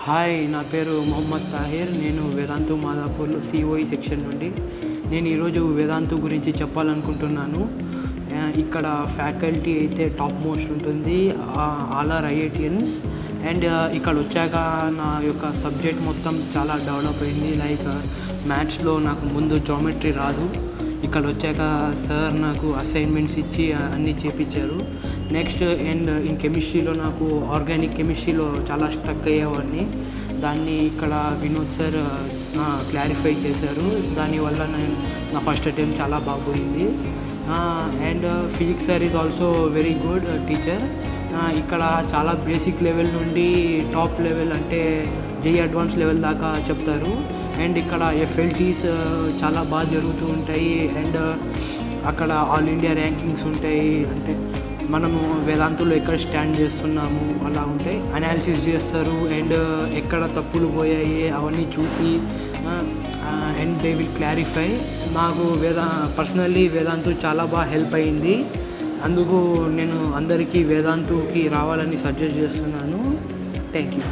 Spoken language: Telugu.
హాయ్, నా పేరు మొహమ్మద్ తాహిర్. నేను వేదాంతు మాదాపూర్ సిఓఈ సెక్షన్ నుండి. నేను ఈరోజు వేదాంతు గురించి చెప్పాలనుకుంటున్నాను. ఇక్కడ ఫ్యాకల్టీ అయితే టాప్ మోస్ట్ ఉంటుంది, ఆల్ ఆర్ ఐఐటియన్స్. అండ్ ఇక్కడ వచ్చాక నా యొక్క సబ్జెక్ట్ మొత్తం చాలా డెవలప్ అయింది. లైక్ మ్యాథ్స్లో నాకు ముందు జామెట్రీ రాదు, ఇక్కడ వచ్చాక సార్ నాకు అసైన్మెంట్స్ ఇచ్చి అన్నీ చేపించారు. నెక్స్ట్ అండ్ ఇన్ కెమిస్ట్రీలో నాకు ఆర్గానిక్ కెమిస్ట్రీలో చాలా స్ట్రక్ అయ్యేవాడిని. దాన్ని ఇక్కడ వినోద్ సార్ క్లారిఫై చేశారు. దానివల్ల నేను నా ఫస్ట్ అటెంప్ట్ చాలా బాగుపోయింది. And physics sir is also very good teacher. ఇక్కడ చాలా బేసిక్ లెవెల్ నుండి టాప్ లెవెల్ అంటే జేఈ అడ్వాన్స్ లెవెల్ దాకా చెప్తారు. అండ్ ఇక్కడ ఎఫ్ఎల్టీస్ చాలా బాగా జరుగుతూ ఉంటాయి. అండ్ అక్కడ ఆల్ ఇండియా ర్యాంకింగ్స్ ఉంటాయి. అంటే మనము వేదాంతులో ఎక్కడ స్టాండ్ చేస్తున్నాము అలా ఉంటాయి. అనాలిసిస్ చేస్తారు అండ్ ఎక్కడ తప్పులు పోయాయి అవన్నీ చూసి అండ్ దే విల్ క్లారిఫై. నాకు పర్సనల్లీ వేదాంతు చాలా బాగా హెల్ప్ అయ్యింది. అందుకు నేను అందరికీ వేదాంతుకి రావాలని సజెస్ట్ చేస్తున్నాను. Thank you.